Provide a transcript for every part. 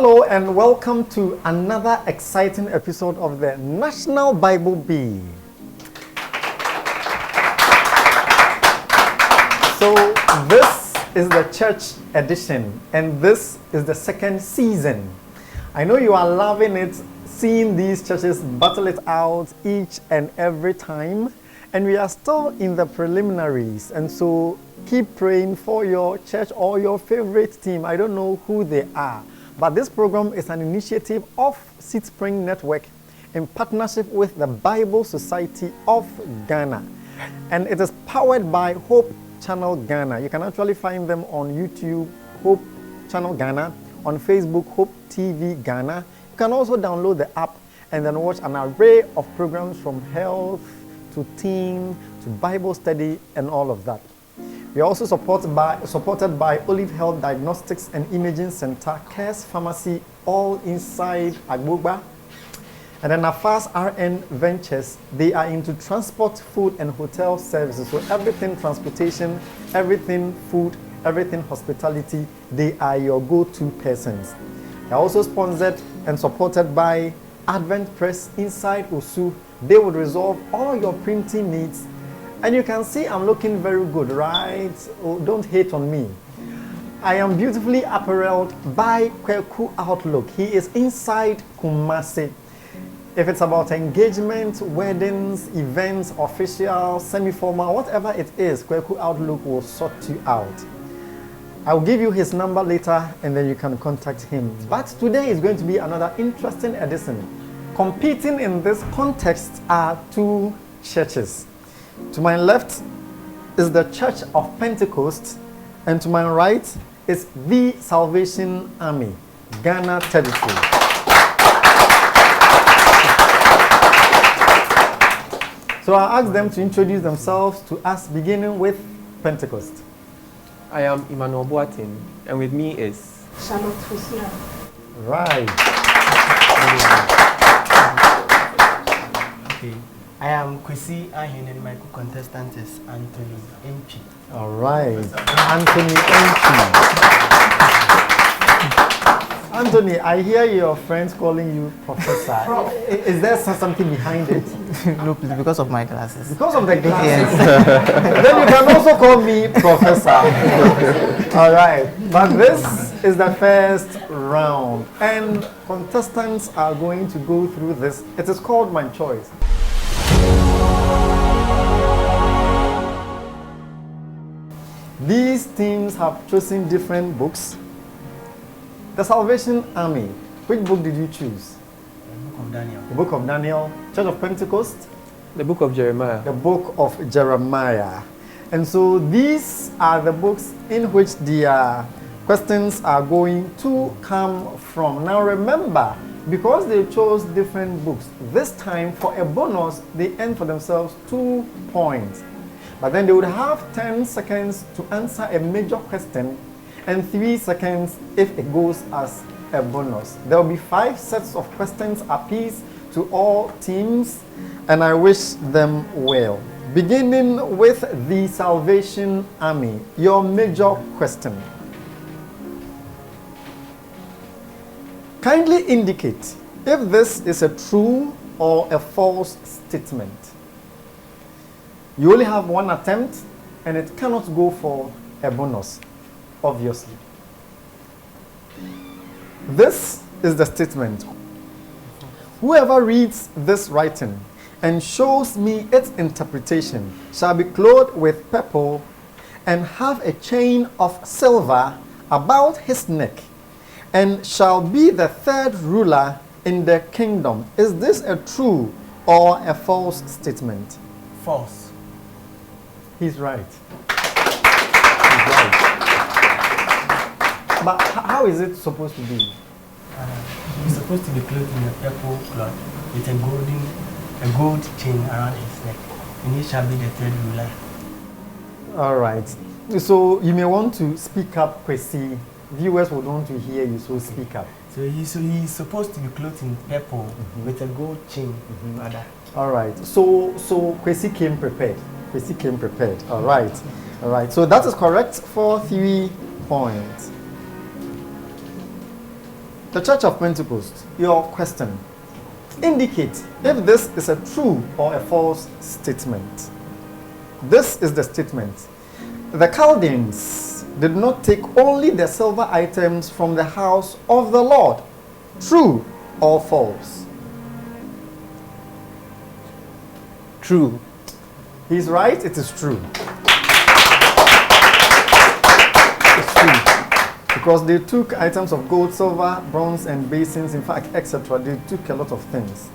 Hello and welcome to another exciting episode of the National Bible Bee. So this is the church edition and this is the second season. I know you are loving it, seeing these churches battle it out each and every time, and we are still in the preliminaries, and so keep praying for your church or your favorite team. I don't know who they are. But this program is an initiative of Seed Spring Network in partnership with the Bible Society of Ghana. And it is powered by Hope Channel Ghana. You can actually find them on YouTube, Hope Channel Ghana, on Facebook, Hope TV Ghana. You can also download the app and then watch an array of programs from health to teen to Bible study and all of that. We are also supported by Olive Health Diagnostics and Imaging Center, Cares Pharmacy, all inside Agbogba. And then Afas RN Ventures, they are into transport, food, and hotel services. So everything transportation, everything food, everything hospitality, they are your go-to persons. They are also sponsored and supported by Advent Press inside Osu. They would resolve all your printing needs. And you can see I'm looking very good, right? Oh, don't hate on me. I am beautifully apparelled by Kweku Outlook. He is inside Kumasi. If it's about engagement, weddings, events, official, semi-formal, whatever it is, Kweku Outlook will sort you out. I'll give you his number later and then you can contact him. But today is going to be another interesting edition. Competing in this context are two churches. To my left is the Church of Pentecost, and to my right is the Salvation Army, Ghana territory. So I asked them to introduce themselves to us, beginning with Pentecost. I am Emmanuel Boatin, and with me is Charlotte Fusia. Right. Okay. I am Kwesi Ahin and my co-contestant is Anthony Enchi. All right. Anthony Enchi. Anthony, I hear your friends calling you Professor. Is there something behind it? No, please, because of my glasses. Because of the glasses? Yes. Then you can also call me Professor. All right. But this is the first round. And contestants are going to go through this. It is called My Choice. These teams have chosen different books. The Salvation Army, which book did you choose? The Book of Daniel. The Book of Daniel. Church of Pentecost? the book of Jeremiah. The Book of Jeremiah. And so these are the books in which the questions are going to come from. Now remember, because they chose different books, this time for a bonus, they earn for themselves 2 points. But then they would have 10 seconds to answer a major question and 3 seconds if it goes as a bonus. There will be 5 sets of questions apiece to all teams, and I wish them well. Beginning with the Salvation Army, your major question. Kindly indicate if this is a true or a false statement. You only have one attempt and it cannot go for a bonus, obviously. This is the statement. Whoever reads this writing and shows me its interpretation shall be clothed with purple and have a chain of silver about his neck and shall be the third ruler in the kingdom. Is this a true or a false statement? False. He's right. He's right. But how is it supposed to be? He's supposed to be clothed in a purple cloth with a gold chain around his neck, and he shall be the third ruler. All right. So you may want to speak up, Kwesi. Viewers would want to hear you, so speak up. So he's supposed to be clothed in purple with a gold chain, rather. All right. So Kwesi came prepared. Kwesi came prepared. All right. All right. So that is correct for 3 points. The Church of Pentecost, your question. Indicate if this is a true or a false statement. This is the statement. The Chaldeans did not take only the silver items from the house of the Lord. True or false? True. He's right, it is true. It's true. Because they took items of gold, silver, bronze, and basins, in fact, etc. They took a lot of things.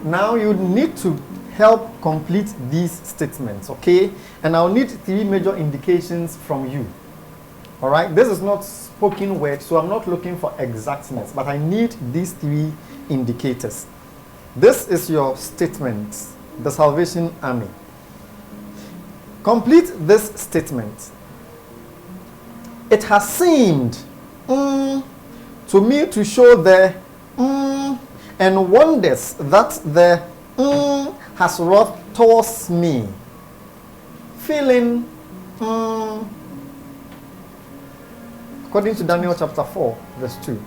Now you need to help complete these statements, okay? And I'll need 3 major indications from you. All right? This is not spoken word, so I'm not looking for exactness, but I need these 3 indicators. This is your statement, the Salvation Army. Complete this statement. It has seemed to me to show the and wonders that the has wrought towards me. Feeling according to Daniel chapter 4, verse 2.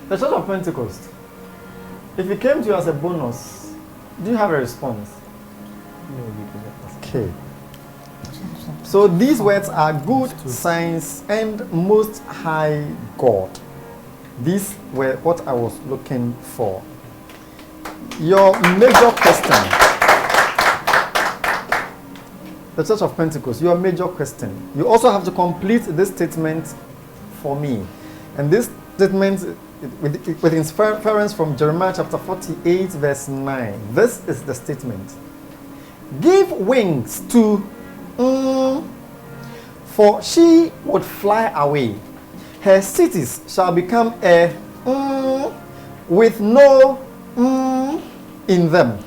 The Church of Pentecost. If it came to you as a bonus, do you have a response? No, Okay. So these words are good signs and most high God. These were what I was looking for. Your major question. The Church of Pentecost, your major question. You also have to complete this statement for me. And this statement with inference from Jeremiah chapter 48 verse 9. This is the statement. Give wings to for she would fly away. Her cities shall become a with no in them.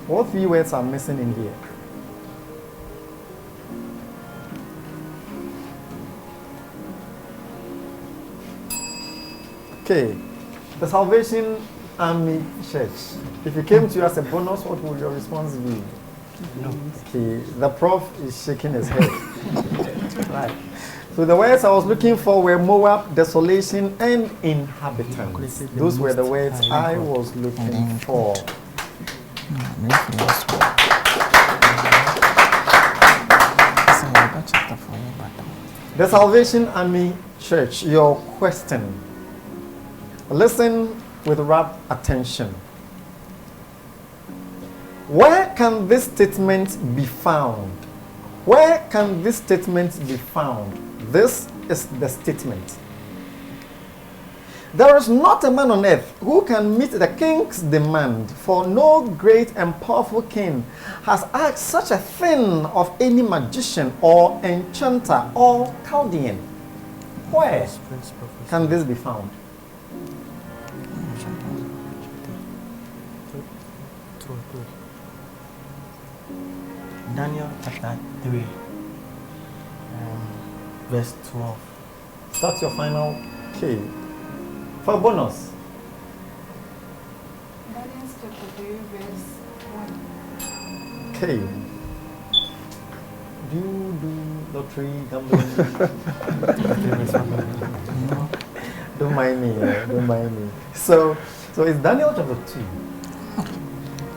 What 3 words are missing in here? Okay, the Salvation Army Church. If it came to you as a bonus, what would your response be? No. Okay, the prof is shaking his head. Right. So the words I was looking for were Moab, desolation, and inhabitants. Those were the words I was looking for. The Salvation Army Church, your question. Listen with rapt attention. Where can this statement be found? Where can this statement be found? This is the statement. There is not a man on earth who can meet the king's demand, for no great and powerful king has asked such a thing of any magician or enchanter or Chaldean. Where can this be found? Daniel chapter 3, verse 12. That's your final key. For a bonus. Daniel chapter 3, verse 1. Okay. Do you do lottery, gambling? Don't mind me, don't mind me. So it's Daniel chapter 2.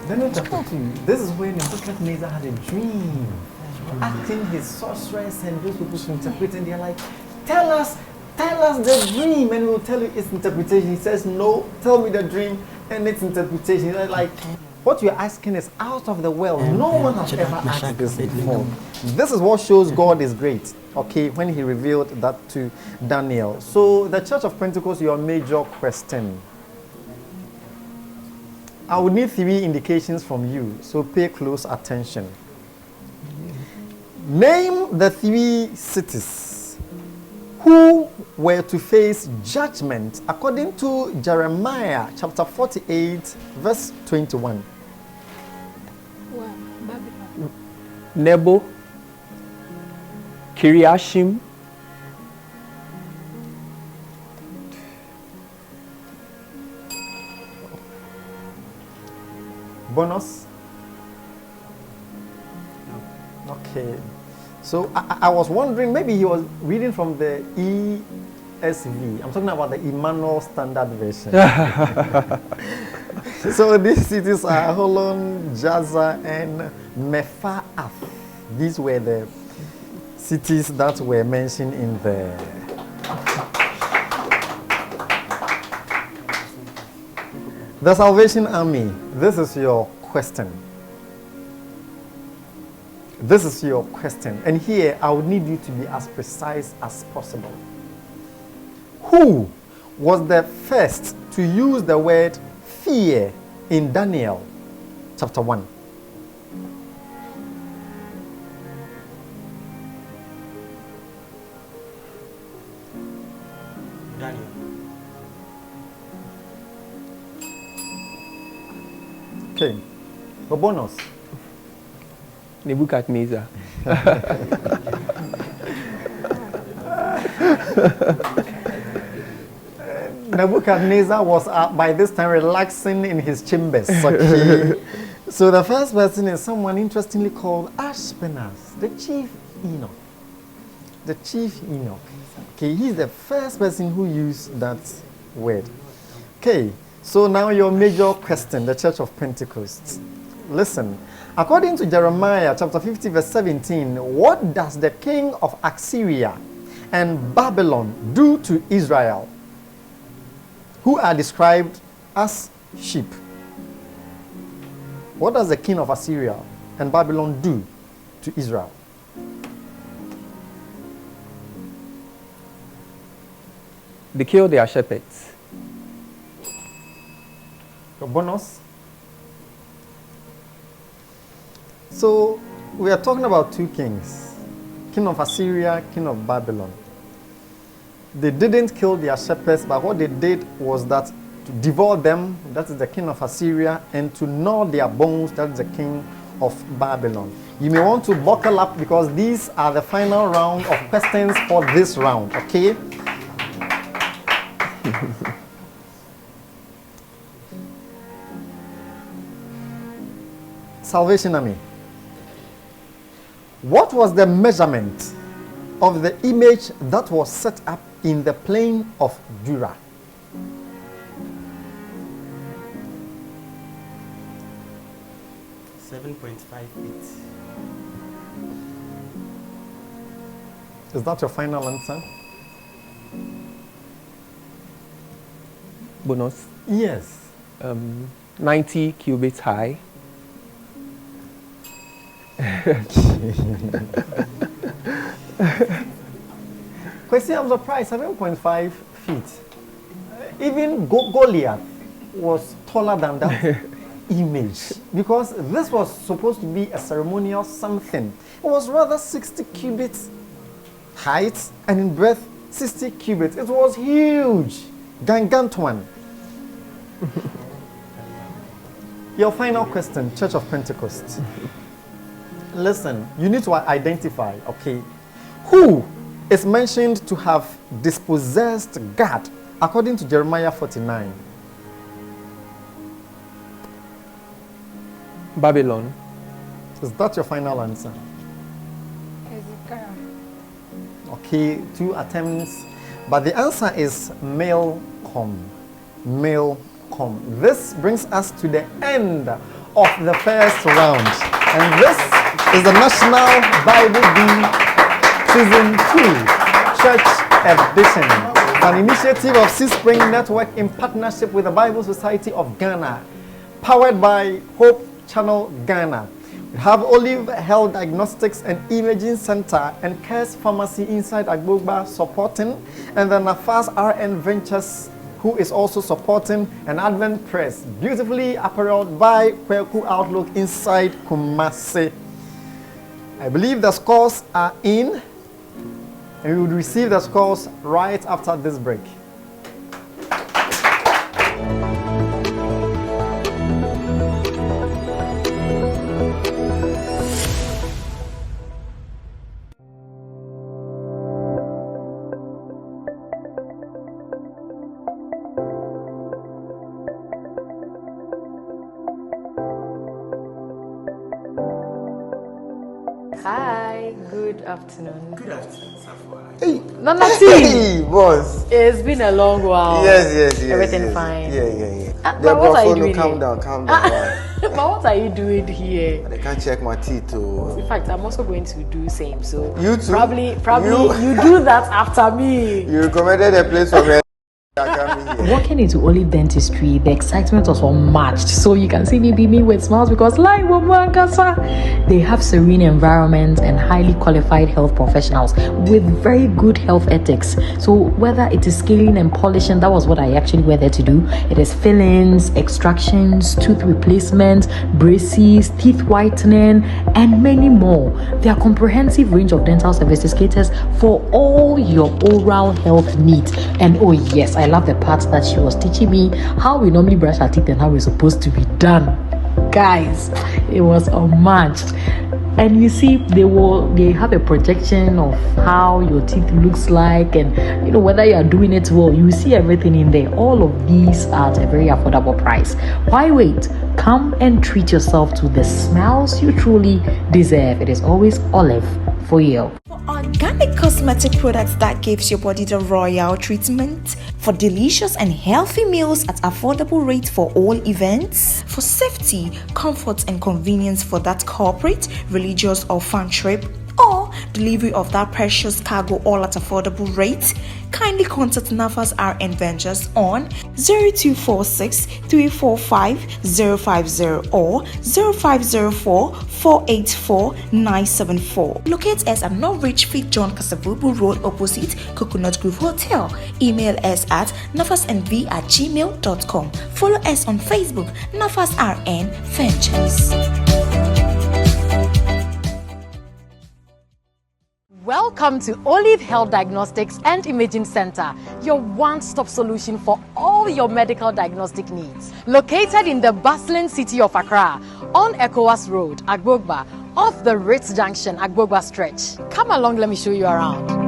Daniel chapter 2. This is when Nebuchadnezzar had a dream. Acting his sorceress and those people to interpret, and they're like, tell us the dream and we'll tell you its interpretation. He says, no, tell me the dream and its interpretation. They're like, what you're asking is out of the world. No one has ever asked this before. This is what shows God is great, okay, when he revealed that to Daniel. So the Church of Pentecost, your major question. I would need 3 indications from you, so pay close attention. Name the 3 cities who were to face judgment according to Jeremiah chapter 48, verse 21. Wow, Babylon. Nebo, Kiriashim, Bonus? Okay. So I was wondering, maybe he was reading from the ESV. I'm talking about the Emmanuel Standard Version. So these cities are Holon, Jaza, and Mephaath. These were the cities that were mentioned in the Salvation Army. This is your question. This is your question. And here, I would need you to be as precise as possible. Who was the first to use the word fear in Daniel chapter 1? Daniel. Okay. The bonus. Nebuchadnezzar. Nebuchadnezzar was by this time relaxing in his chambers. Okay. So the first person is someone interestingly called Ashpenaz, the chief eunuch. The chief eunuch. Okay, he's the first person who used that word. Okay, so now your major question, the Church of Pentecost. Listen, according to Jeremiah chapter 50 verse 17, what does the king of Assyria and Babylon do to Israel, who are described as sheep? What does the king of Assyria and Babylon do to Israel? They kill their shepherds. Your bonus? So we are talking about two kings, king of Assyria, king of Babylon. They didn't kill their shepherds, but what they did was that to devour them, that is the king of Assyria, and to gnaw their bones, that is the king of Babylon. You may want to buckle up because these are the final round of questions for this round, okay? Salvation Army. What was the measurement of the image that was set up in the plain of Dura? $7.5 feet. Is that your final answer? Bonus. Yes. 90 cubits high. Question, I'm surprised, 7.5 feet. Even Goliath was taller than that image, because this was supposed to be a ceremonial something. It was rather 60 cubits height and in breadth 60 cubits. It was huge, gargantuan. Your final question, Church of Pentecost. Listen, you need to identify, okay, who is mentioned to have dispossessed God according to Jeremiah 49. Babylon. Is that your final answer? Hezekiah. Okay, 2 attempts, but the answer is Malcolm. Malcolm. This brings us to the end of the first round, and this is the National Bible Bee Season 2 Church Edition, an initiative of Sea Spring Network in partnership with the Bible Society of Ghana, powered by Hope Channel Ghana. We have Olive Health Diagnostics and Imaging Center and Cares Pharmacy inside Agbogba supporting, and the Nafas RN Ventures, who is also supporting, an Advent Press, beautifully apparelled by Kweku Outlook inside Kumasi. I believe the scores are in, and we will receive the scores right after this break. Hi, good afternoon. Good afternoon, Safwa. Hey, Nana T, hey, boss. it's been a long while. Yes. Everything yes. fine? Yeah. But what are you doing calm here? down. But what are you doing here? I can't check my teeth too. In fact, I'm also going to do same. So You too? Probably You- you do that after me. You recommended a place for me. I can't be here. Walking into Olive Dentistry, the excitement was unmatched. So you can see me beaming with smiles because they have serene environments and highly qualified health professionals with very good health ethics. So whether it is scaling and polishing, that was what I actually went there to do. It is fillings, extractions, tooth replacements, braces, teeth whitening, and many more. Their comprehensive range of dental services caters for all your oral health needs. And oh yes, I love the part that she was teaching me how we normally brush our teeth and how we're supposed to be done. Guys, it was unmatched. And you see, they have a projection of how your teeth looks like, and whether you are doing it well. You see everything in there. All of these are at a very affordable price. Why wait? Come and treat yourself to the smiles you truly deserve. It is always Olive for you. For organic cosmetic products that gives your body the royal treatment, for delicious and healthy meals at affordable rates for all events, for safety, comfort and convenience for that corporate, religious or fun trip, or delivery of that precious cargo all at affordable rates, kindly contact Nafas RN Ventures on 0246 345 050 or 0504 484 974. Locate us at Norwich Fit John Kasavubu Road opposite Coconut Grove Hotel. Email us at nafasnv@gmail.com. Follow us on Facebook, Nafas RN Ventures. Welcome to Olive Health Diagnostics and Imaging Center, your one-stop solution for all your medical diagnostic needs. Located in the bustling city of Accra, on ECOWAS Road, Agbogba, off the Ritz Junction, Agbogba stretch. Come along, let me show you around.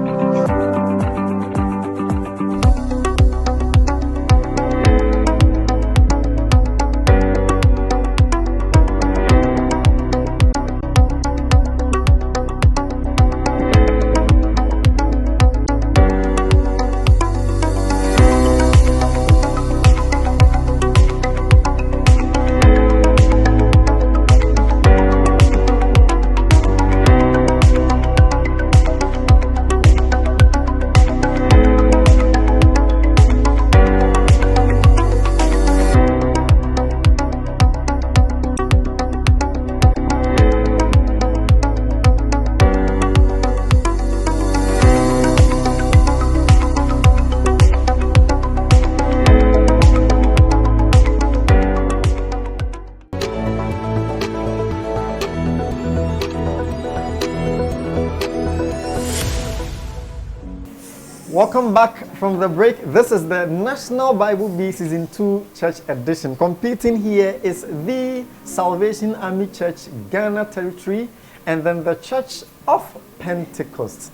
Welcome back from the break. This is the National Bible Bee Season 2 Church Edition. Competing here is the Salvation Army Church, Ghana Territory, and then the Church of Pentecost.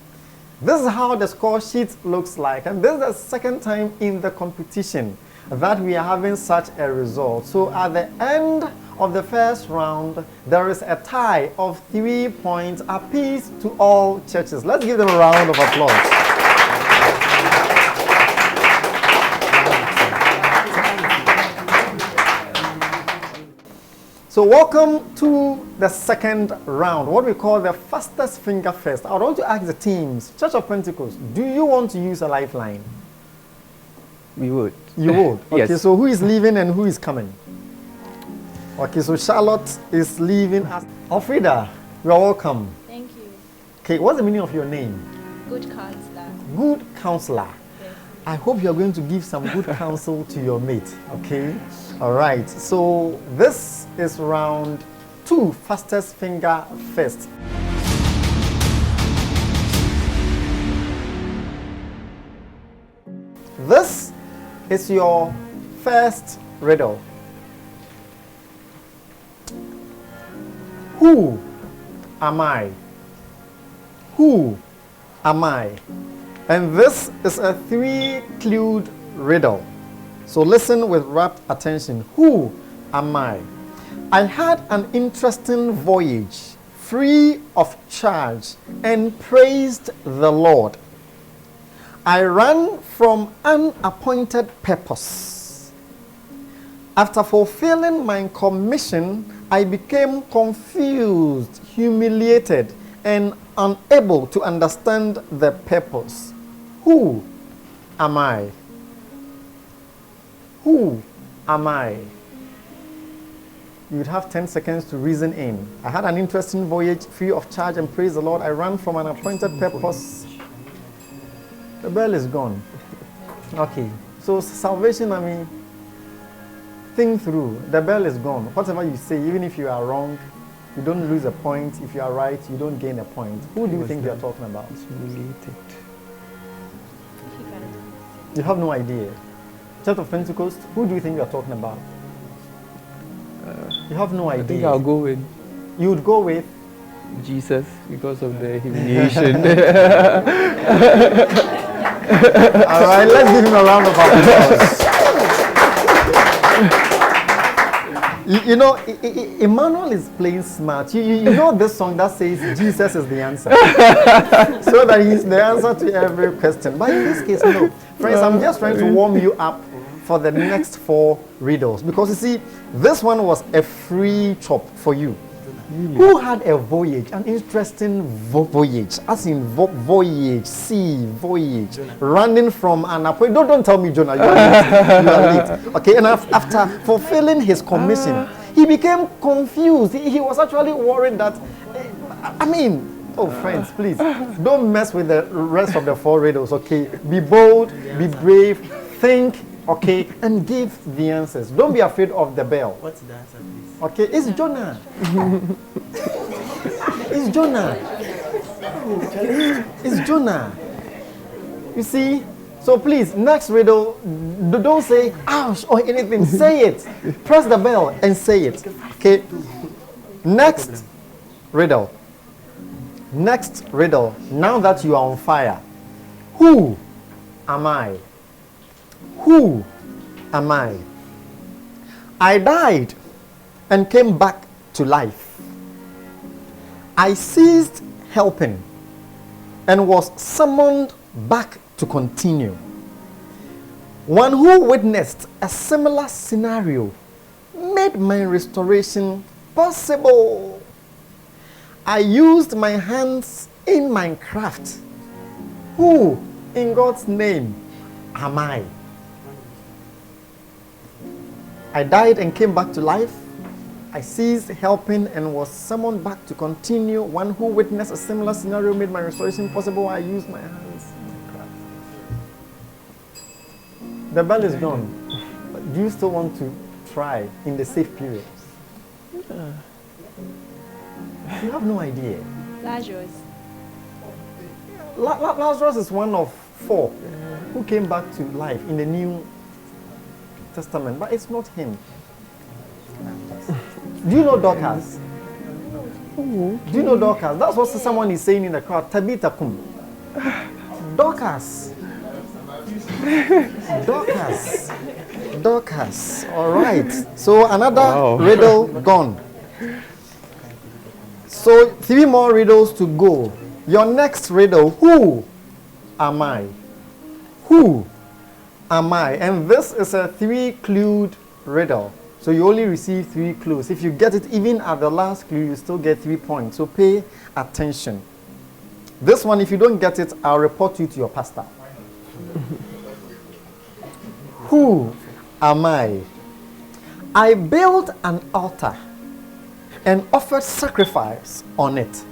This is how the score sheet looks like, and this is the second time in the competition that we are having such a result. So at the end of the first round, there is a tie of 3 points apiece to all churches. Let's give them a round of applause. So welcome to the second round, what we call the fastest finger first. I want to ask the teams, Church of Pentecost, do you want to use a lifeline? We would. You would? Okay, Yes. so who is leaving and who is coming? Okay, so Charlotte is leaving us. Alfreda, you are welcome. Thank you. Okay, what's the meaning of your name? Good counselor. Good counselor. Yes. I hope you are going to give some good counsel to your mate, okay? All right, so this is round 2, fastest finger first. This is your first riddle. Who am I? Who am I? And this is a 3-clued riddle. So listen with rapt attention. Who am I? I had an interesting voyage free of charge and praised the Lord. I ran from an appointed purpose. After fulfilling my commission, I became confused, humiliated, and unable to understand the purpose. Who am I? Who am I? You would have 10 seconds to reason in. I had an interesting voyage, free of charge, and praise the Lord. I ran from an appointed purpose. The bell is gone. Okay. So salvation, I mean, think through. The bell is gone. Whatever you say, even if you are wrong, you don't lose a point. If you are right, you don't gain a point. Who do you think you are talking about? It's related. You have no idea. Church of Pentecost, who do you think you are talking about? You have no idea. I think I'll go with You would go with Jesus because of the humiliation. All right, let's give him a round of applause. You know, Emmanuel is playing smart. You know this song that says Jesus is the answer. So that he's the answer to every question. But in this case, no. Friends, I'm just trying to warm you up for the next 4 riddles. Because you see, this one was a free chop for you. Really? Who had a voyage, an interesting voyage, as in voyage, sea voyage, Jonah. Running from an appointment. Don't tell me, Jonah, you are late. You are late. Okay, and after fulfilling his commission, he became confused. He was actually worried that, oh friends, please, don't mess with the rest of the 4 riddles, okay? Be bold, be brave, think, okay, and give the answers. Don't be afraid of the bell. What's the answer, please? Okay, it's Jonah. It's Jonah. It's Jonah. You see? So please, next riddle, don't say ouch or anything. Say it. Press the bell and say it. Okay? Next riddle. Next riddle. Now that you are on fire, who am I? Who am I? I died and came back to life. I ceased helping and was summoned back to continue. One who witnessed a similar scenario made my restoration possible. I used my hands in my craft. Who, in God's name, am I? I died and came back to life. I ceased helping and was summoned back to continue. One who witnessed a similar scenario made my restoration possible. I used my hands in my craft. The bell is gone. But do you still want to try in the safe periods? Yeah. You have no idea. Lazarus. Lazarus is one of 4 who came back to life in the New Testament, but it's not him. Do you know Dorcas? Do you know Dorcas? That's what someone is saying in the crowd. Tabitha kum. Dorcas. Dorcas. Dorcas. All right. So another riddle gone. So 3 more riddles to go. Your next riddle, who am I? Who am I? And this is a 3-clued riddle. So you only receive 3 clues. If you get it even at the last clue, you still get 3 points. So pay attention. This one, if you don't get it, I'll report you to your pastor. Who am I? I built an altar and offered sacrifice on it.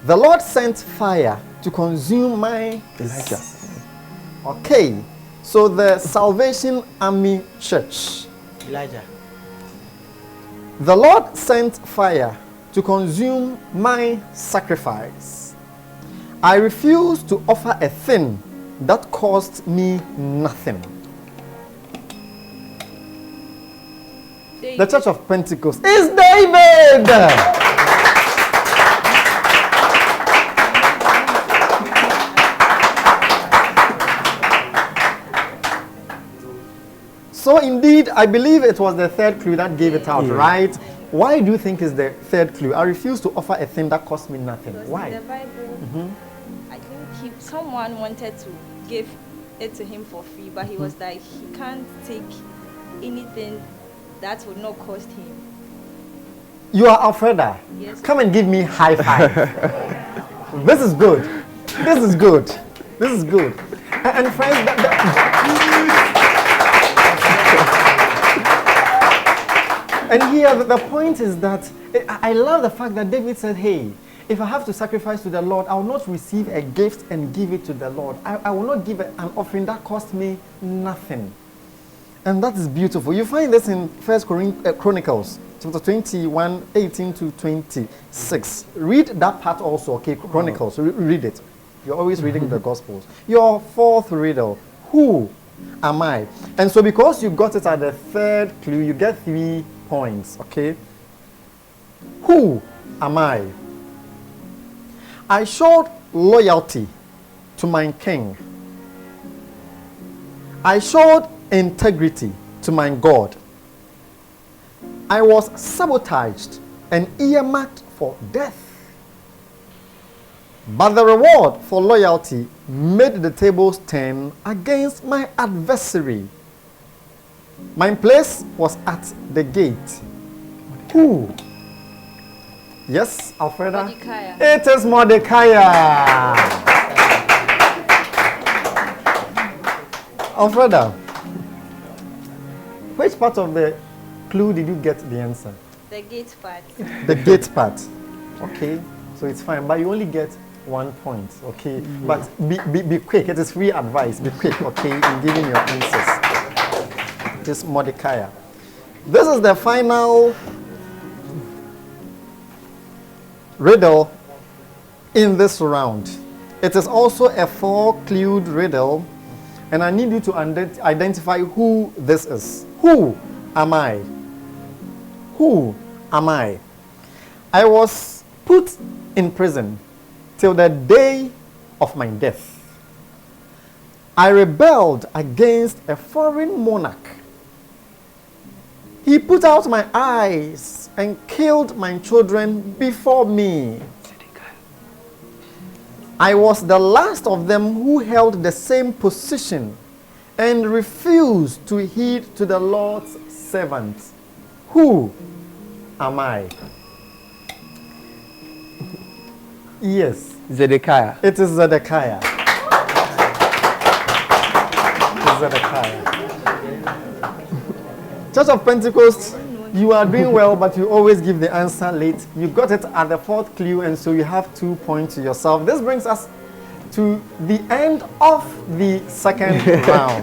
The Lord sent fire to consume my Elijah. Okay, so the Salvation Army Church. Elijah. The Lord sent fire to consume my sacrifice. I refuse to offer a thing that cost me nothing. David. The Church of Pentecost is David. So indeed, I believe it was the 3rd clue that gave it out, right? Why do you think is the third clue? I refuse to offer a thing that costs me nothing. Because Why? in the Bible, I think someone wanted to give it to him for free, but he was like, he can't take anything that would not cost him. You are Alfreda. Yes. Come and give me high five. This is good. This is good. This is good. And friends, and here the point is that I love the fact that David said, hey, if I have to sacrifice to the Lord, I will not receive a gift and give it to the Lord. I will not give an offering that cost me nothing. And that is beautiful. You find this in 1 Chronicles chapter 21, 18 to 26. Read that part also, okay? Chronicles, read it. You're always reading the Gospels. Your fourth riddle, who am I? And so because you got it at the third clue, you get 3 points, okay? Who am I? I showed loyalty to my king. I showed integrity to my God. I was sabotaged and earmarked for death. But the reward for loyalty made the tables turn against my adversary. My place was at the gate. Who? Yes, Alfreda? Mordecai. It is Mordecai. Alfreda, which part of the clue did you get the answer? The gate part. The gate part. Okay, so it's fine, but you only get 1 point, okay? But be quick, it is free advice. Be quick, okay, in giving your answers. This Mordecai. This is the final riddle in this round. It is also a 4-clued riddle, and I need you to identify who this is. Who am I? Who am I? I was put in prison till the day of my death. I rebelled against a foreign monarch. He put out my eyes and killed my children before me. I was the last of them who held the same position and refused to heed to the Lord's servant. Who am I? Yes. Zedekiah. It is Zedekiah. It is Zedekiah. Church of Pentecost, you are doing well, but you always give the answer late. You got it at the 4th clue, and so you have 2 points to yourself. This brings us to the end of the second round.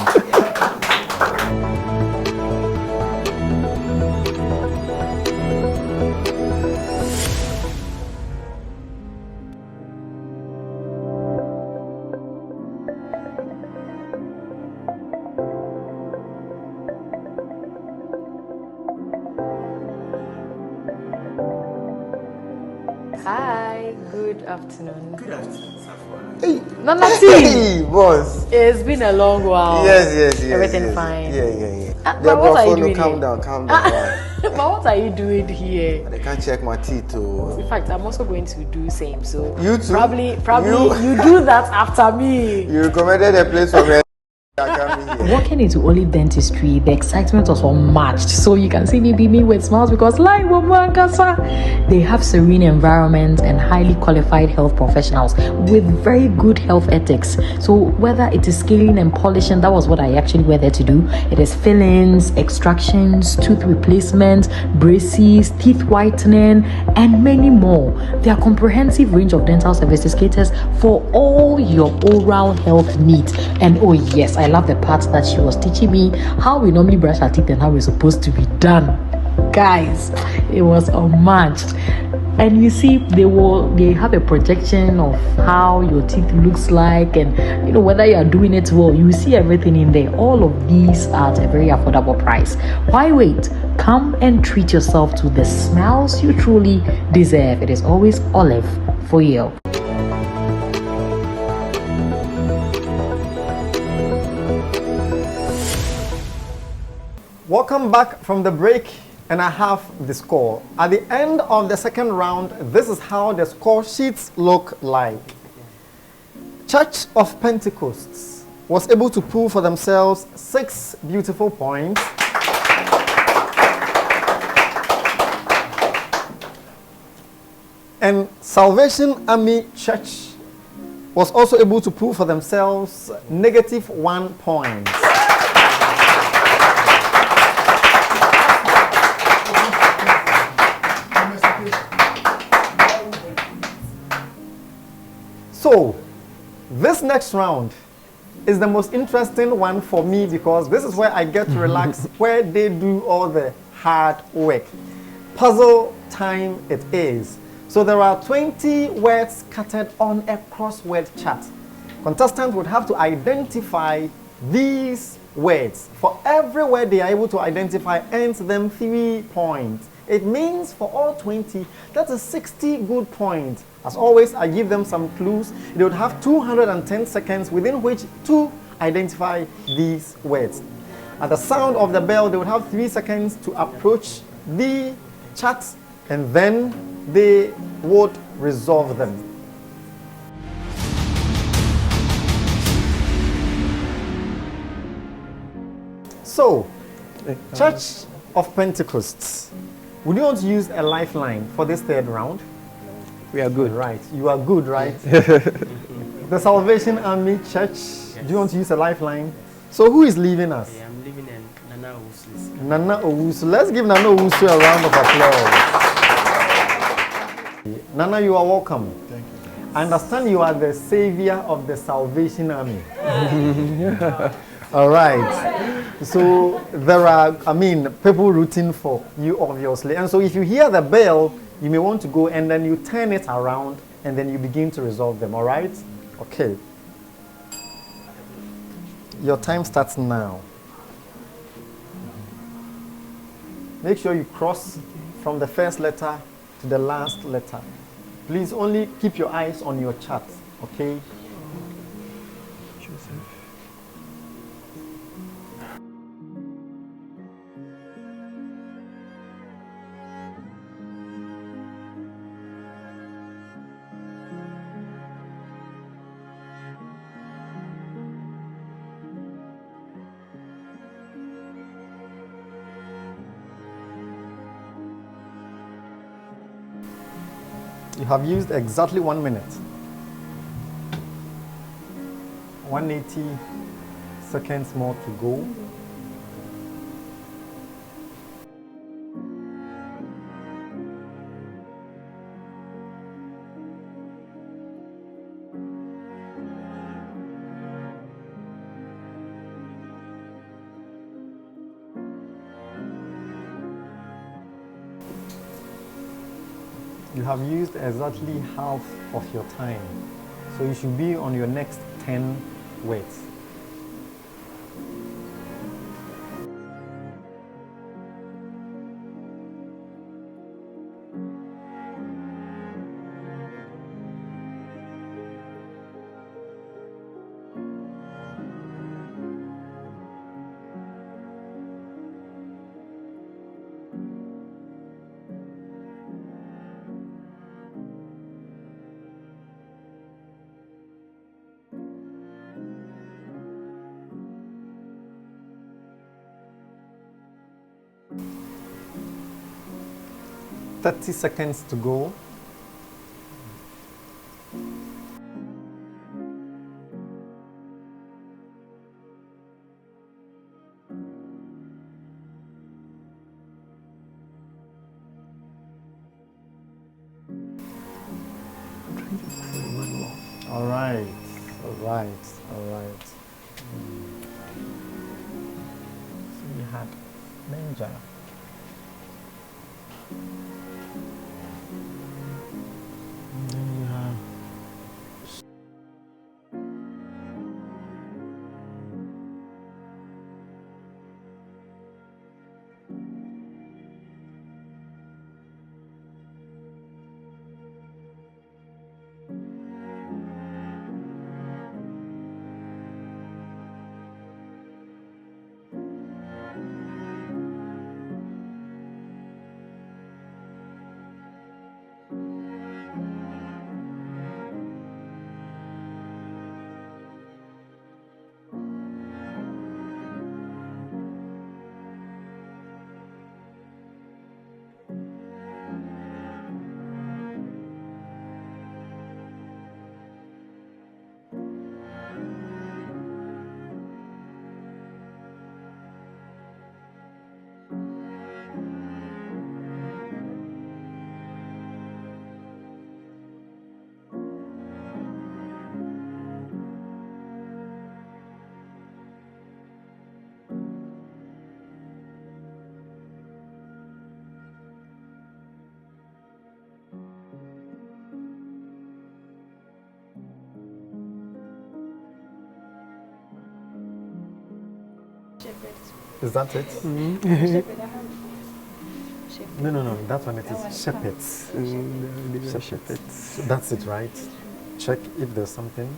Hi, good afternoon. Good afternoon, Safwa. Hey, Mama Hey, boss. it's been a long while. Yes. Everything yes. fine? Yeah. But what are you doing calm here? down. But what are you doing here? I can't check my teeth too. In fact, I'm also going to do same. So You too? Probably You- you do that after me. You recommended a place for me. I come here. Walking into Olive Dentistry, the excitement was unmatched. So you can see me beaming with smiles because like Womankasa, they have serene environments and highly qualified health professionals with very good health ethics. So whether it is scaling and polishing, that was what I actually went there to do. It is fillings, extractions, tooth replacement, braces, teeth whitening, and many more. Their comprehensive range of dental services caters for all your oral health needs. And oh yes, I love the part that she was teaching me how we normally brush our teeth and how we're supposed to be done. Guys, it was unmatched. And you see, they have a projection of how your teeth looks like, and whether you are doing it well. You see everything in there. All of these are at a very affordable price. Why wait? Come and treat yourself to the smiles you truly deserve. It is always Olive for you. Welcome back from the break, and I have the score. At the end of the second round, this is how the score sheets look like. Church of Pentecost was able to pull for themselves 6 beautiful points. And Salvation Army Church was also able to pull for themselves -1 point. So, this next round is the most interesting one for me because this is where I get to relax, where they do all the hard work. Puzzle time it is. So there are 20 words scattered on a crossword chart. Contestants would have to identify these words. For every word they are able to identify earns them 3 points. It means for all 20, that is 60 good points. As always, I give them some clues. They would have 210 seconds within which to identify these words. At the sound of the bell, they would have 3 seconds to approach the chart, and then they would resolve them. So, Church of Pentecost, would you want to use a lifeline for this third round? We are good. Right, you are good, right? The Salvation Army Church, Yes. do you want to use a lifeline? So who is leaving us? Yeah, I'm living in Nana Usu's. Nana Owusu. Let's give Nana Owusu a round of applause. Nana, you are welcome. Thank you. I understand you are the savior of the Salvation Army. All right. So there are, people rooting for you, obviously. And so if you hear the bell, you may want to go and then you turn it around and then you begin to resolve them. All right? Okay. Your time starts now. Make sure you cross from the first letter to the last letter. Please only keep your eyes on your chart, okay? You have used exactly 1 minute. 180 seconds more to go. You have used exactly half of your time. So you should be on your next 10 words. $30 to go. All right, all right, all right. So we had Benja. And then you have Is that it? Shepherd, I have shepherd. No. That one it is shepherds. These are Shepherds. shepherds. So that's it, right? Check if there's something.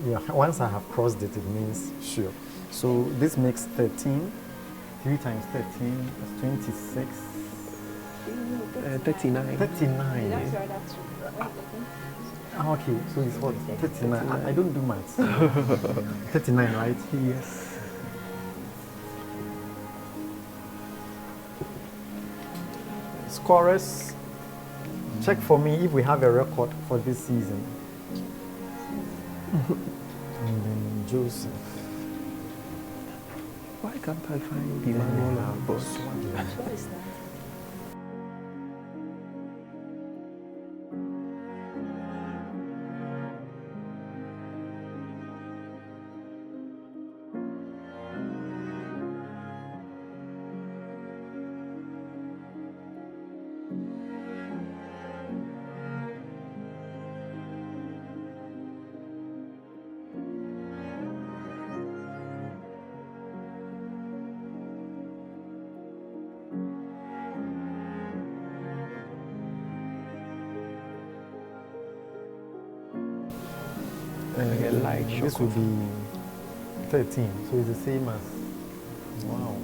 Yeah, once I have crossed it, it means sure. So this makes 13. 3 times 13 is 26. 39. 39. That's right, that's true. Ah, okay, so it's what? 39. I don't do maths. 39, right? Yes. Scorers, check for me if we have a record for this season. And then Joseph. Why can't I find Emmanuel and boss? What is that? Like a light This shock will of- be 13, so it's the same as, wow,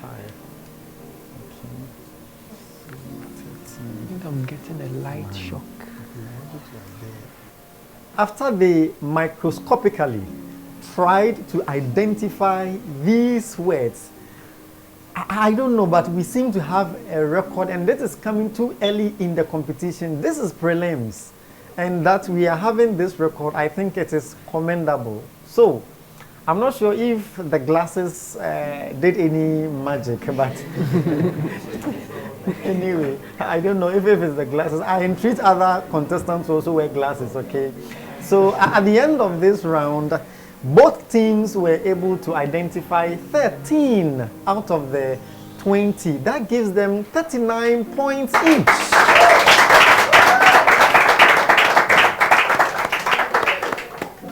5. Okay. So I think I'm getting a light shock. After they microscopically tried to identify these words, I don't know, but we seem to have a record, and this is coming too early in the competition. This is prelims, and that we are having this record, I think it is commendable. So, I'm not sure if the glasses did any magic, but anyway, I don't know if it's the glasses. I entreat other contestants to also wear glasses, okay? So at the end of this round, both teams were able to identify 13 out of the 20. That gives them 39 points each.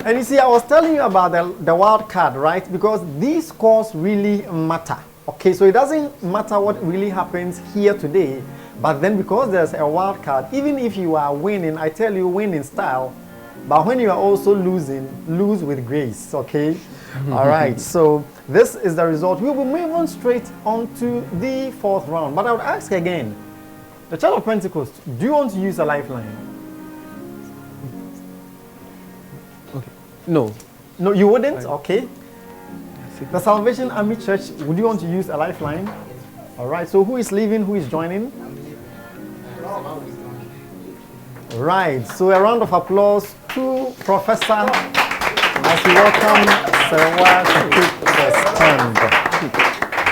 And you see, I was telling you about the wild card, right? Because these scores really matter. Okay, so it doesn't matter what really happens here today, but then because there's a wild card, even if you are winning, I tell you, win in style. But when you are also losing, lose with grace, okay? All right, so this is the result. We'll be moving straight on to the 4th round. But I would ask again, the Church of Pentecost, do you want to use a lifeline? Okay. No. No, you wouldn't? Okay. Yes, it- The Salvation Army Church, would you want to use a lifeline? All right, so who is leaving, who is joining? Right, so a round of applause to Professor as we welcome Sewa to take the stand.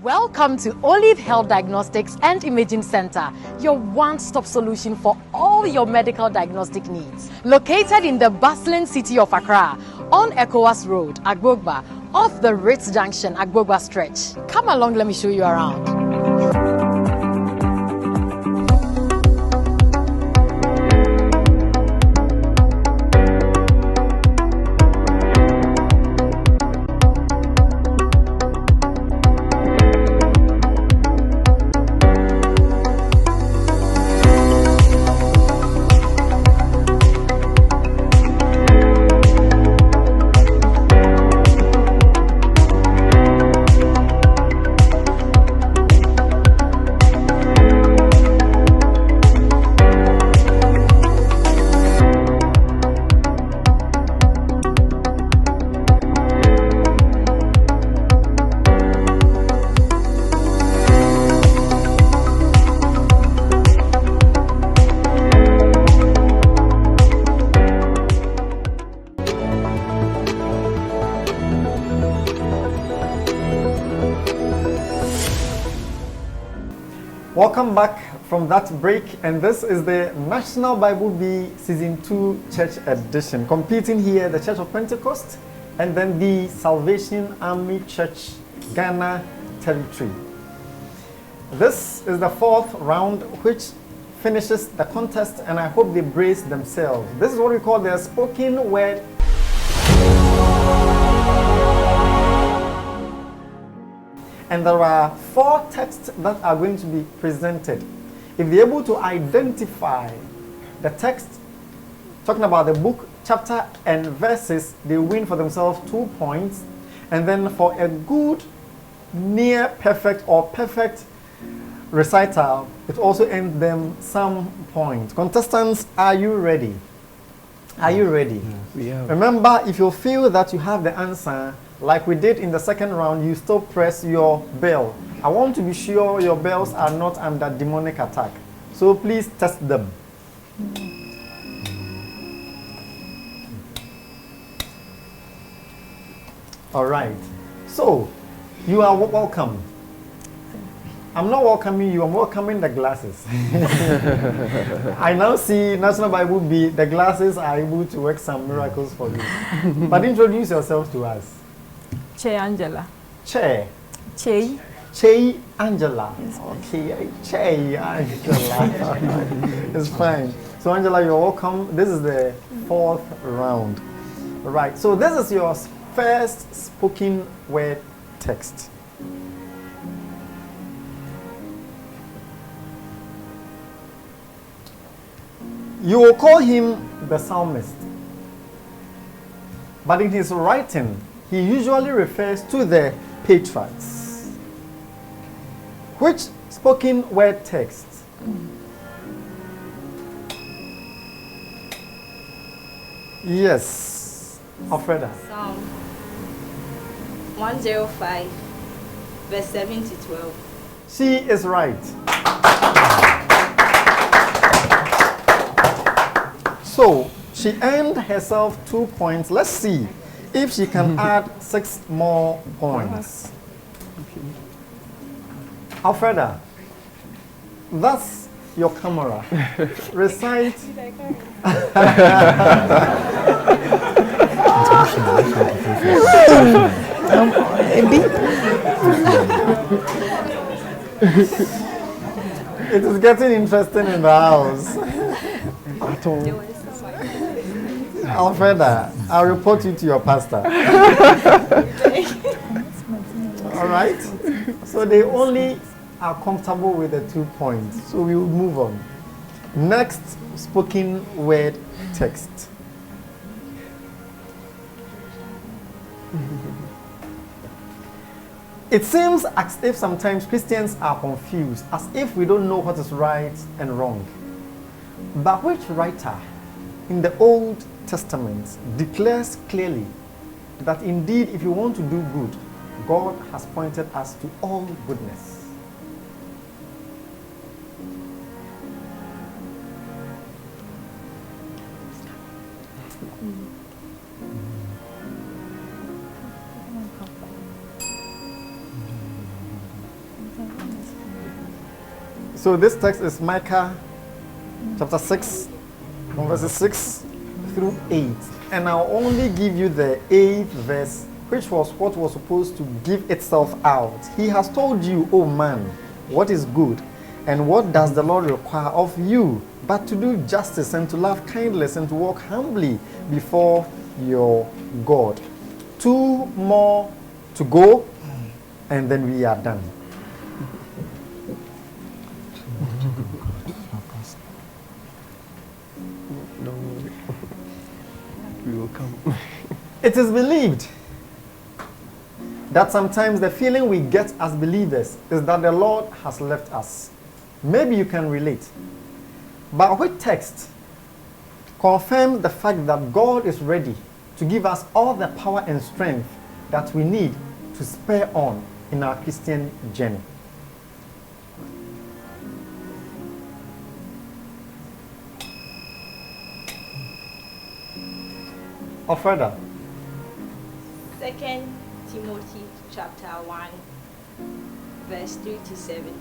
Welcome to Olive Health Diagnostics and Imaging Center, your one-stop solution for all your medical diagnostic needs. Located in the bustling city of Accra, on ECOWAS Road, Agbogba, off the Ritz Junction, Agbogba stretch. Come along, let me show you around. Welcome back from that break, and this is the National Bible Bee Season 2 Church Edition. Competing here, the Church of Pentecost and then the Salvation Army Church, Ghana Territory. This is the fourth round, which finishes the contest, and I hope they brace themselves. This is what we call the spoken word. And there are 4 texts that are going to be presented. If they're able to identify the text, talking about the book, chapter, and verses, they win for themselves 2 points. And then for a good, near perfect, or perfect recital, it also earns them some points. Contestants, are you ready? Are you ready? We are. Remember, if you feel that you have the answer, like we did in the second round, you still press your bell. I want to be sure your bells are not under demonic attack. So please test them. All right. So, you are welcome. I'm not welcoming you, I'm welcoming the glasses. I now see National Bible B, the glasses are able to work some miracles for you. But introduce yourself to us. Che Angela. Che. Che. Che Angela. Okay, Che Angela. It's fine. So Angela, you're welcome. This is the 4th round. All right, so this is your first spoken word text. You will call him the psalmist. But in his writing, he usually refers to the patriarchs. Which spoken word text? Yes, Alfreda. Psalm 105, verse 7 to 12. She is right. So she earned herself 2 points. Let's see if she can add 6 more points. Alfreda, that's your camera. Recite. It is getting interesting in the house. Alfreda, I'll report you to your pastor. All right? So they only are comfortable with the 2 points. So we will move on. Next spoken word text. It seems as if sometimes Christians are confused, as if we don't know what is right and wrong. But which writer in the Old Testament declares clearly that indeed, if you want to do good, God has pointed us to all goodness? So this text is Micah chapter 6, from verses 6 through 8. And I'll only give you the 8th verse, which was what was supposed to give itself out. He has told you, O man, what is good, and what does the Lord require of you, but to do justice and to love kindness and to walk humbly before your God. 2 more to go, and then we are done. Don't worry. We will come. It is believed that sometimes the feeling we get as believers is that the Lord has left us. Maybe you can relate. But which text confirms the fact that God is ready to give us all the power and strength that we need to spur on in our Christian journey? Or further? 2 Timothy chapter 1, verse 3 to 7.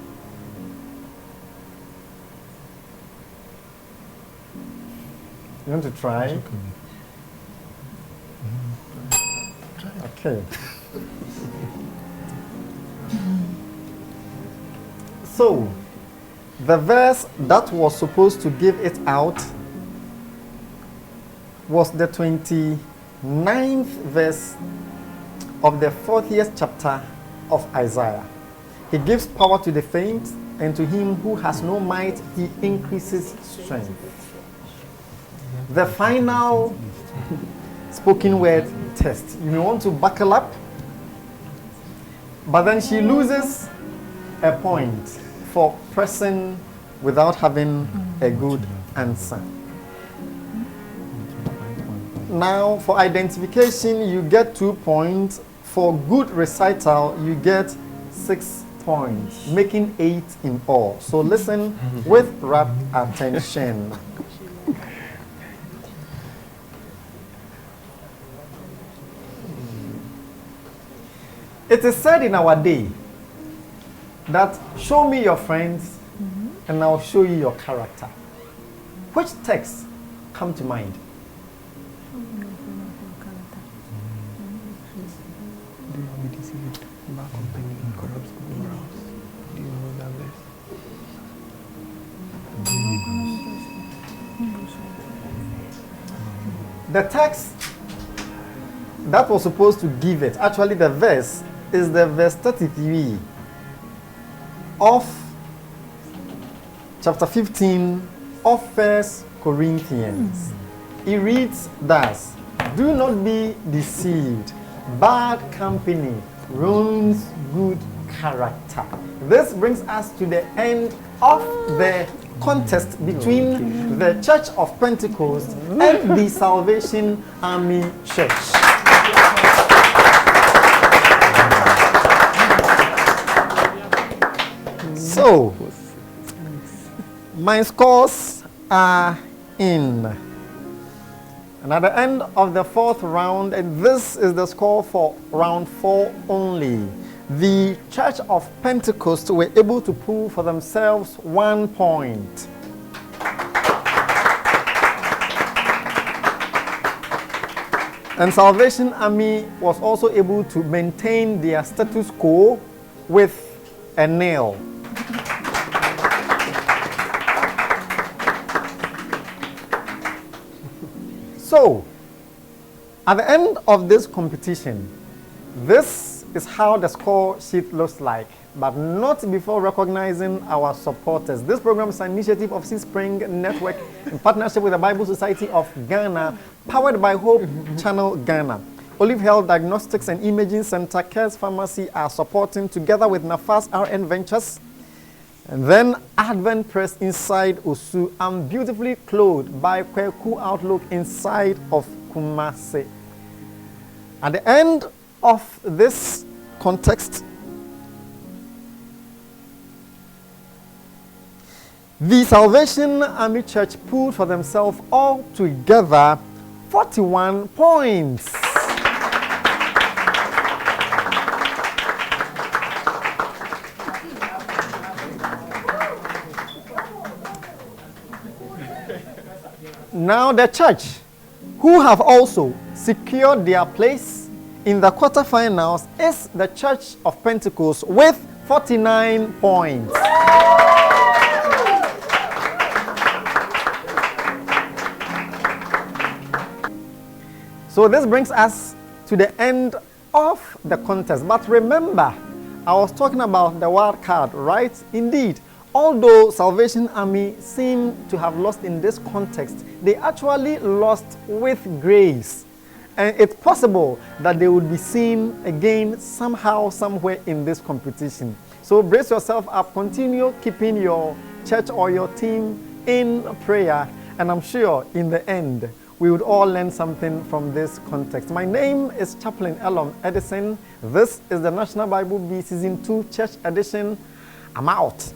You want to try? Okay. So, the verse that was supposed to give it out was the 29th verse of the 40th chapter of Isaiah. He gives power to the faint, and to him who has no might, he increases strength. The final spoken word test. You may want to buckle up, but then she loses a point for pressing without having a good answer. Now, for identification, you get 2 points. For good recital, you get 6 points, making 8 in all. So listen with rapt attention. It is said in our day that show me your friends and I'll show you your character. Which texts come to mind? The text that was supposed to give it, actually the verse, is the verse 33 of chapter 15 of 1 Corinthians. It reads thus: do not be deceived. Bad company ruins good character. This brings us to the end of the contest between the Church of Pentecost and the Salvation Army Church. So, my scores are in. And at the end of the 4th round, and this is the score for round 4 only, the Church of Pentecost were able to pull for themselves 1 point. And Salvation Army was also able to maintain their status quo with a nil. So, at the end of this competition, this is how the score sheet looks like, but not before recognizing our supporters. This program is an initiative of Sea Spring Network in partnership with the Bible Society of Ghana, powered by Hope Channel Ghana. Olive Health Diagnostics and Imaging Center, Cares Pharmacy are supporting, together with Nafas RN Ventures, and then Advent Press inside Osu, and Beautifully Clothed by Kweku Outlook inside of Kumase. At the end of this context, the Salvation Army Church pulled for themselves altogether 41 points. Now the church, who have also secured their place in the quarterfinals, is the Church of Pentecost with 49 points. So this brings us to the end of the contest. But remember, I was talking about the wild card, right? Indeed, although Salvation Army seem to have lost in this context, they actually lost with grace. And it's possible that they would be seen again somehow, somewhere in this competition. So brace yourself up, continue keeping your church or your team in prayer, and I'm sure in the end, we would all learn something from this context. My name is Chaplain Elom Edison. This is the National Bible Bee Season 2 Church Edition. I'm out.